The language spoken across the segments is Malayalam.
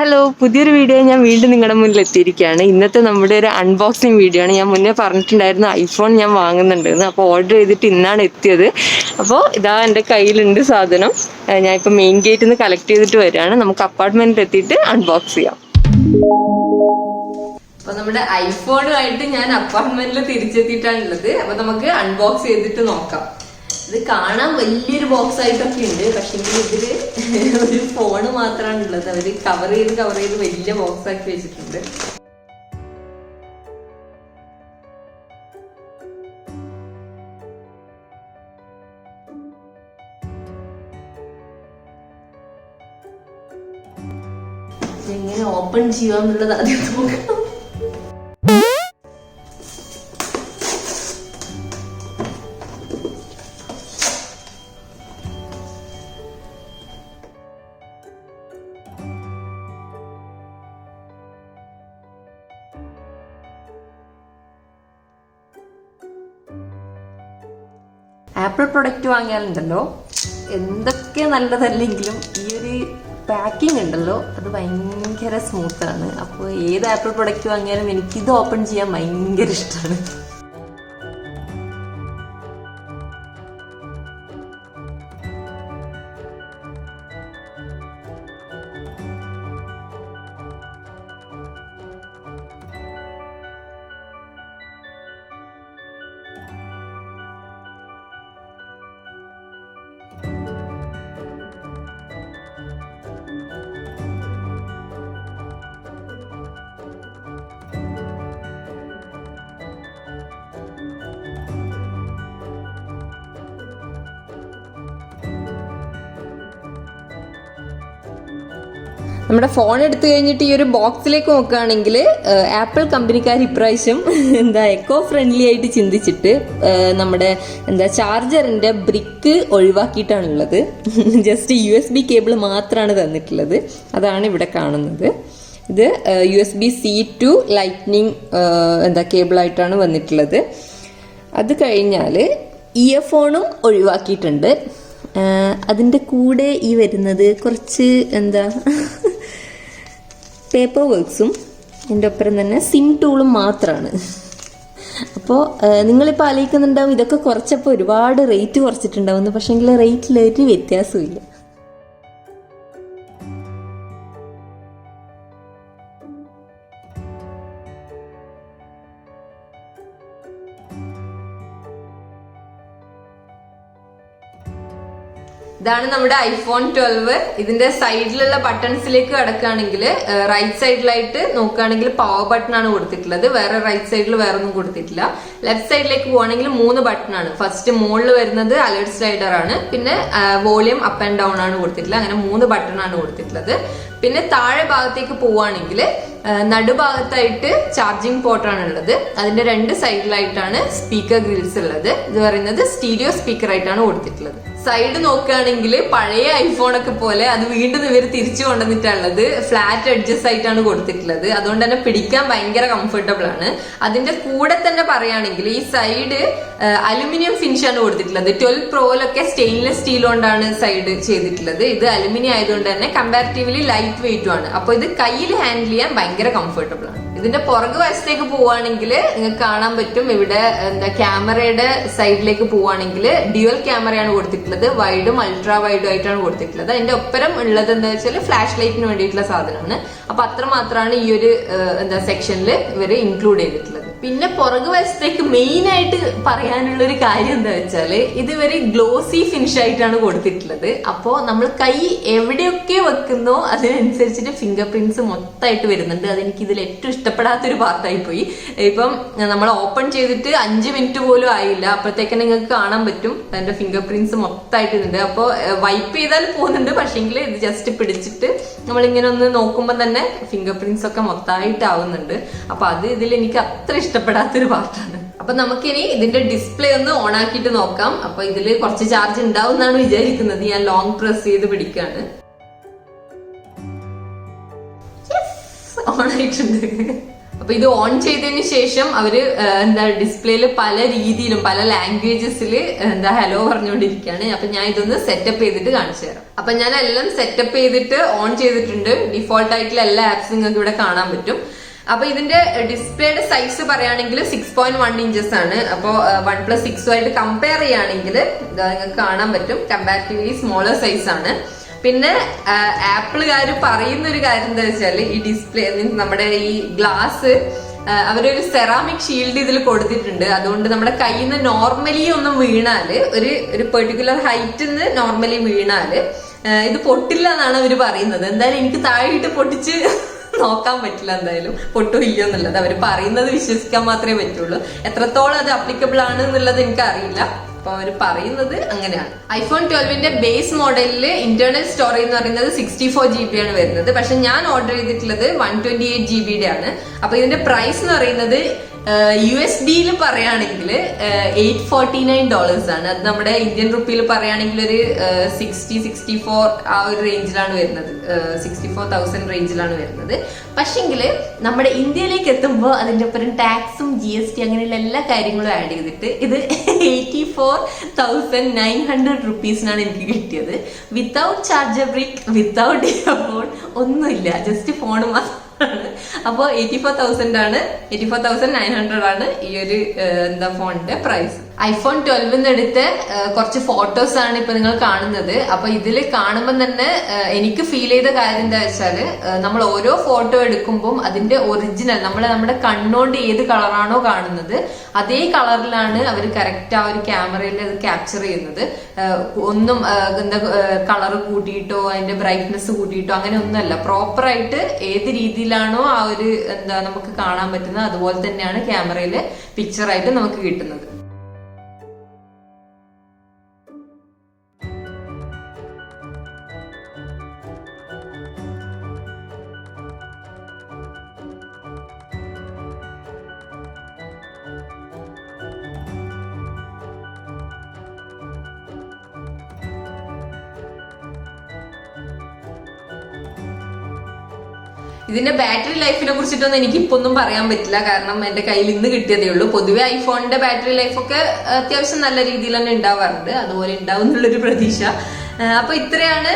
ഹലോ, പുതിയൊരു വീഡിയോ ഞാൻ വീണ്ടും നിങ്ങളുടെ മുന്നിൽ എത്തിയിരിക്കുകയാണ്. ഇന്നത്തെ നമ്മുടെ ഒരു അൺബോക്സിങ് വീഡിയോ ആണ്. ഞാൻ മുന്നേ പറഞ്ഞിട്ടുണ്ടായിരുന്നു ഐഫോൺ ഞാൻ വാങ്ങുന്നുണ്ടെന്ന്. അപ്പോൾ ഓർഡർ ചെയ്തിട്ട് ഇന്നാണ് എത്തിയത്. അപ്പോൾ ഇതാ എൻ്റെ കയ്യിലുണ്ട് സാധനം. ഞാൻ ഇപ്പോൾ മെയിൻ ഗേറ്റിൽ നിന്ന് കളക്ട് ചെയ്തിട്ട് വരികയാണ്. നമുക്ക് അപ്പാർട്ട്മെന്റിൽ എത്തിയിട്ട് അൺബോക്സ് ചെയ്യാം. അപ്പൊ നമ്മുടെ ഐഫോണുമായിട്ട് ഞാൻ അപ്പാർട്ട്മെന്റിൽ തിരിച്ചെത്തിയിട്ടാണുള്ളത്. അപ്പൊ നമുക്ക് അൺബോക്സ് ചെയ്തിട്ട് നോക്കാം. ഇത് കാണാൻ വലിയൊരു ബോക്സ് ആയിട്ടൊക്കെ ഉണ്ട്, പക്ഷെ ഇതില് ഒരു ഫോണ് മാത്രമാണ് ഉള്ളത്. അവര് കവർ ചെയ്ത് വലിയ ബോക്സ് ആക്കി വെച്ചിട്ടുണ്ട്. എങ്ങനെ ഓപ്പൺ ചെയ്യാന്നുള്ളത് ആദ്യം നോക്കണം. ആപ്പിൾ പ്രൊഡക്റ്റ് വാങ്ങിയാലുണ്ടല്ലോ, എന്തൊക്കെ നല്ലതല്ലെങ്കിലും ഈ ഒരു പാക്കിംഗ് ഉണ്ടല്ലോ അത് ഭയങ്കര സ്മൂത്താണ്. അപ്പോൾ ഏത് ആപ്പിൾ പ്രൊഡക്റ്റ് വാങ്ങിയാലും എനിക്കിത് ഓപ്പൺ ചെയ്യാൻ ഭയങ്കര ഇഷ്ടമാണ്. നമ്മുടെ ഫോൺ എടുത്തു കഴിഞ്ഞിട്ട് ഈ ഒരു ബോക്സിലേക്ക് നോക്കുകയാണെങ്കിൽ ആപ്പിൾ കമ്പനിക്കാർ ഇപ്രാവശ്യം എക്കോ ഫ്രണ്ട്ലി ആയിട്ട് ചിന്തിച്ചിട്ട് നമ്മുടെ ചാർജറിന്റെ ബ്രിക്ക് ഒഴിവാക്കിയിട്ടാണുള്ളത്. ജസ്റ്റ് USB കേബിൾ മാത്രമാണ് തന്നിട്ടുള്ളത്. അതാണ് ഇവിടെ കാണുന്നത്. ഇത് USB-C to ലൈറ്റ്നിങ് കേബിളായിട്ടാണ് വന്നിട്ടുള്ളത്. അത് കഴിഞ്ഞാൽ ഇയർഫോണും ഒഴിവാക്കിയിട്ടുണ്ട്. അതിൻ്റെ കൂടെ ഈ വരുന്നത് കുറച്ച് പേപ്പർ വർക്ക്സും എൻ്റെ ഒപ്പം തന്നെ സിം ടൂളും മാത്രമാണ്. അപ്പോൾ നിങ്ങളിപ്പോൾ ആലോചിക്കുന്നുണ്ടാവും ഇതൊക്കെ കുറച്ചപ്പോൾ ഒരുപാട് റേറ്റ് കുറച്ചിട്ടുണ്ടാവുന്നു. പക്ഷേങ്കിൽ റേറ്റിൽ ഒരു വ്യത്യാസമില്ല. ഇതാണ് നമ്മുടെ iPhone 12. ഇതിന്റെ സൈഡിലുള്ള ബട്ടൺസിലേക്ക് കടക്കുകയാണെങ്കിൽ റൈറ്റ് സൈഡിലായിട്ട് നോക്കുകയാണെങ്കിൽ പവർ ബട്ടൺ ആണ് കൊടുത്തിട്ടുള്ളത്. വേറെ റൈറ്റ് സൈഡിൽ വേറെ ഒന്നും കൊടുത്തിട്ടില്ല. ലെഫ്റ്റ് സൈഡിലേക്ക് പോവുകയാണെങ്കിൽ 3 ബട്ടൺ ആണ്. ഫസ്റ്റ് മുകളിൽ വരുന്നത് അലേർട്ട് സ്ലൈഡർ ആണ്. പിന്നെ വോളിയം അപ്പ് ആൻഡ് ഡൗൺ ആണ് കൊടുത്തിട്ടുള്ളത്. അങ്ങനെ 3 ബട്ടൺ ആണ് കൊടുത്തിട്ടുള്ളത്. പിന്നെ താഴെ ഭാഗത്തേക്ക് പോവുകയാണെങ്കിൽ നടുഭാഗത്തായിട്ട് ചാർജിങ് പോർട്ടാണ് ഉള്ളത്. അതിന്റെ 2 സൈഡിലായിട്ടാണ് സ്പീക്കർ ഗ്രിൽസ് ഉള്ളത്. ഇത് പറയുന്നത് സ്റ്റീരിയോ സ്പീക്കർ ആയിട്ടാണ് കൊടുത്തിട്ടുള്ളത്. സൈഡ് നോക്കുകയാണെങ്കിൽ പഴയ ഐഫോണൊക്കെ പോലെ അത് വീണ്ടും ഇവർ തിരിച്ചു കൊണ്ടുവന്നിട്ടുള്ളത് ഫ്ലാറ്റ് എഡ്ജസ് ആയിട്ടാണ് കൊടുത്തിട്ടുള്ളത്. അതുകൊണ്ട് തന്നെ പിടിക്കാൻ ഭയങ്കര കംഫർട്ടബിൾ ആണ്. അതിന്റെ കൂടെ തന്നെ പറയുകയാണെങ്കിൽ ഈ സൈഡ് അലുമിനിയം ഫിനിഷ് ആണ് കൊടുത്തിട്ടുള്ളത്. 12 പ്രോയിലൊക്കെ സ്റ്റെയിൻലെസ് സ്റ്റീൽ കൊണ്ടാണ് സൈഡ് ചെയ്തിട്ടുള്ളത്. ഇത് അലുമിനിയം ആയതുകൊണ്ട് തന്നെ കമ്പാരിറ്റീവ്ലി ലൈറ്റ് വെയിറ്റും ആണ്. അപ്പൊ ഇത് കയ്യിൽ ഹാൻഡിൽ ചെയ്യാൻ ഭയങ്കര കംഫർട്ടബിൾ ആണ്. ഇതിന്റെ പുറകു വശത്തേക്ക് പോവുകയാണെങ്കിൽ നിങ്ങൾക്ക് കാണാൻ പറ്റും. ഇവിടെ ക്യാമറയുടെ സൈഡിലേക്ക് പോവുകയാണെങ്കിൽ ഡ്യുവൽ ക്യാമറയാണ് കൊടുത്തിട്ടുള്ളത്. വൈഡും അൾട്രാ വൈഡും ആയിട്ടാണ് കൊടുത്തിട്ടുള്ളത്. അതിന്റെ ഒപ്പരം ഉള്ളത് എന്താ വെച്ചാൽ ഫ്ലാഷ് ലൈറ്റിന് വേണ്ടിയിട്ടുള്ള സാധനമാണ്. അപ്പൊ അത്രമാത്രമാണ് ഈ ഒരു സെക്ഷനിൽ ഇവര് ഇൻക്ലൂഡ് ചെയ്തിട്ടുള്ളത്. പിന്നെ പുറകു വശത്തേക്ക് മെയിൻ ആയിട്ട് പറയാനുള്ള ഒരു കാര്യം എന്താ വെച്ചാല് ഇത് വെരി ഗ്ലോസി ഫിനിഷ് ആയിട്ടാണ് കൊടുത്തിട്ടുള്ളത്. അപ്പോ നമ്മൾ കൈ എവിടെയൊക്കെ വെക്കുന്നോ അതിനനുസരിച്ചിട്ട് ഫിംഗർ പ്രിന്റ്സ് മൊത്തമായിട്ട് വരുന്നുണ്ട്. അതെനിക്ക് ഇതിൽ ഏറ്റവും ഇഷ്ടപ്പെടാത്തൊരു പാർട്ടായി പോയി. ഇപ്പം നമ്മൾ ഓപ്പൺ ചെയ്തിട്ട് 5 മിനിറ്റ് പോലും ആയില്ല, അപ്പോഴത്തേക്ക് നിങ്ങൾക്ക് കാണാൻ പറ്റും അതിന്റെ ഫിംഗർ പ്രിന്റ്സ് മൊത്തമായിട്ട് ഉണ്ട്. അപ്പോൾ വൈപ്പ് ചെയ്താൽ പോകുന്നുണ്ട്, പക്ഷെങ്കിൽ ഇത് ജസ്റ്റ് പിടിച്ചിട്ട് നമ്മളിങ്ങനെ ഒന്ന് നോക്കുമ്പോൾ തന്നെ ഫിംഗർ പ്രിന്റ്സ് ഒക്കെ മൊത്തമായിട്ട് ആവുന്നുണ്ട്. അപ്പൊ അത് ഇതിൽ എനിക്ക് അത്ര ഇഷ്ടപ്പെടാത്തൊരു പാർട്ടാണ്. അപ്പൊ നമുക്കിനി ഇതിന്റെ ഡിസ്പ്ലേ ഒന്ന് ഓൺ ആക്കിയിട്ട് നോക്കാം. അപ്പൊ ഇതിൽ കുറച്ച് ചാർജ് ഉണ്ടാവും എന്നാണ് വിചാരിക്കുന്നത്. ഞാൻ ലോങ് പ്രസ് ചെയ്ത് പിടിക്കാണ്. ഓൺ ആയിട്ടുണ്ട്. അപ്പൊ ഇത് ഓൺ ചെയ്തതിന് ശേഷം അവര് ഡിസ്പ്ലേയില് പല രീതിയിലും പല ലാംഗ്വേജസിൽ ഹലോ പറഞ്ഞുകൊണ്ടിരിക്കുകയാണ്. അപ്പൊ ഞാൻ ഇതൊന്ന് സെറ്റപ്പ് ചെയ്തിട്ട് കാണിച്ചു തരാം. അപ്പൊ ഞാൻ എല്ലാം സെറ്റപ്പ് ചെയ്തിട്ട് ഓൺ ചെയ്തിട്ടുണ്ട്. ഡിഫോൾട്ട് ആയിട്ടുള്ള എല്ലാ ആപ്സും നിങ്ങൾക്ക് ഇവിടെ കാണാൻ പറ്റും. അപ്പൊ ഇതിന്റെ ഡിസ്പ്ലേയുടെ സൈസ് പറയുകയാണെങ്കിൽ 6.1 ഇഞ്ചസ് ആണ്. അപ്പോൾ OnePlus 6 ആയിട്ട് കമ്പയർ ചെയ്യുകയാണെങ്കിൽ നിങ്ങൾക്ക് കാണാൻ പറ്റും കമ്പാരിറ്റീവ്ലി സ്മോളർ സൈസ് ആണ്. പിന്നെ ആപ്പിളുകാർ പറയുന്ന ഒരു കാര്യം എന്താ വെച്ചാൽ ഈ ഡിസ്പ്ലേ മീൻസ് നമ്മുടെ ഈ ഗ്ലാസ് അവരൊരു സെറാമിക് ഷീൽഡ് ഇതിൽ കൊടുത്തിട്ടുണ്ട്. അതുകൊണ്ട് നമ്മുടെ കയ്യിൽ നിന്ന് നോർമലി ഒന്നും വീണാല് ഒരു പെർട്ടിക്കുലർ ഹൈറ്റിൽ നിന്ന് നോർമലി വീണാല് ഇത് പൊട്ടില്ല എന്നാണ് അവര് പറയുന്നത്. എന്തായാലും എനിക്ക് താഴെയിട്ട് പൊട്ടിച്ച് നോക്കാൻ പറ്റില്ല, എന്തായാലും പൊട്ടോ ഇല്ലയോ എന്നുള്ളത്. അവർ പറയുന്നത് വിശ്വസിക്കാൻ മാത്രമേ പറ്റുള്ളൂ. എത്രത്തോളം അത് അപ്ലിക്കബിൾ ആണ് എന്നുള്ളത് എനിക്ക് അറിയില്ല. അപ്പൊ അവർ പറയുന്നത് അങ്ങനെയാണ്. iPhone 12ന്റെ ബേസ് മോഡലില് ഇന്റേണൽ സ്റ്റോറേജ് എന്ന് പറയുന്നത് 64 GB ആണ് വരുന്നത്. പക്ഷെ ഞാൻ ഓർഡർ ചെയ്തിട്ടുള്ളത് 128 GB ആണ്. അപ്പൊ ഇതിന്റെ പ്രൈസ് എന്ന് പറയുന്നത് USD പറയുകയാണെങ്കിൽ $849 ആണ്. അത് നമ്മുടെ ഇന്ത്യൻ റുപ്പിയിൽ പറയുകയാണെങ്കിൽ ഒരു 64 ആ ഒരു റേഞ്ചിലാണ് വരുന്നത്, 64,000 റേഞ്ചിലാണ് വരുന്നത്. പക്ഷെങ്കില് നമ്മുടെ ഇന്ത്യയിലേക്ക് എത്തുമ്പോൾ അതിന്റെ ഒപ്പം ടാക്സും GST അങ്ങനെയുള്ള എല്ലാ കാര്യങ്ങളും ആഡ് ചെയ്തിട്ട് ഇത് 84,900 റുപ്പീസിനാണ് എനിക്ക് കിട്ടിയത്. Without charger brick, without earphone, ഒന്നുമില്ല, ജസ്റ്റ് ഫോൺ മാത്രം. അപ്പോ 84,900 ആണ് ഈ ഒരു ഫോണിന്റെ പ്രൈസ്. iPhone 12 എടുത്ത് കുറച്ച് ഫോട്ടോസ് ആണ് ഇപ്പൊ നിങ്ങൾ കാണുന്നത്. അപ്പൊ ഇതിൽ കാണുമ്പോൾ തന്നെ എനിക്ക് ഫീൽ ചെയ്ത കാര്യം എന്താ വെച്ചാല് നമ്മൾ ഓരോ ഫോട്ടോ എടുക്കുമ്പോൾ അതിന്റെ ഒറിജിനൽ നമ്മുടെ കണ്ണോണ്ട് ഏത് കളറാണോ കാണുന്നത് അതേ കളറിലാണ് അവർ കറക്റ്റ് ആ ഒരു ക്യാമറയിൽ അത് ക്യാപ്ചർ ചെയ്യുന്നത്. ഒന്നും കളർ കൂട്ടിയിട്ടോ അതിന്റെ ബ്രൈറ്റ്നെസ് കൂട്ടിയിട്ടോ അങ്ങനെ ഒന്നുമല്ല. പ്രോപ്പർ ആയിട്ട് ഏത് രീതിയിലാണോ ആ ഒരു നമുക്ക് കാണാൻ പറ്റുന്നത് അതുപോലെ തന്നെയാണ് ക്യാമറയില് പിക്ചർ ആയിട്ട് നമുക്ക് കിട്ടുന്നത്. ഇതിന്റെ ബാറ്ററി ലൈഫിനെ കുറിച്ചിട്ടൊന്നും എനിക്ക് ഇപ്പൊ ഒന്നും പറയാൻ പറ്റില്ല, കാരണം എന്റെ കയ്യിൽ ഇന്ന് കിട്ടിയതേ ഉള്ളൂ. പൊതുവെ ഐഫോണിന്റെ ബാറ്ററി ലൈഫൊക്കെ അത്യാവശ്യം നല്ല രീതിയിൽ തന്നെ ഉണ്ടാവാറുണ്ട്, അതുപോലെ ഉണ്ടാവും എന്നുള്ളൊരു പ്രതീക്ഷ. അപ്പൊ ഇത്രയാണ്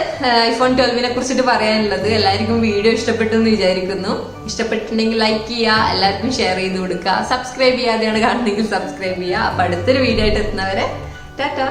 iPhone 12നെ കുറിച്ചിട്ട് പറയാനുള്ളത്. എല്ലാവർക്കും വീഡിയോ ഇഷ്ടപ്പെട്ടു എന്ന് വിചാരിക്കുന്നു. ഇഷ്ടപ്പെട്ടിട്ടുണ്ടെങ്കിൽ ലൈക്ക് ചെയ്യുക, എല്ലാവർക്കും ഷെയർ ചെയ്ത് കൊടുക്കുക, സബ്സ്ക്രൈബ് ചെയ്യാതെയാണ് കാണുന്നെങ്കിൽ സബ്സ്ക്രൈബ് ചെയ്യുക. അപ്പൊ അടുത്തൊരു വീഡിയോ ആയിട്ട് എത്തുന്നവരെ ടാറ്റ.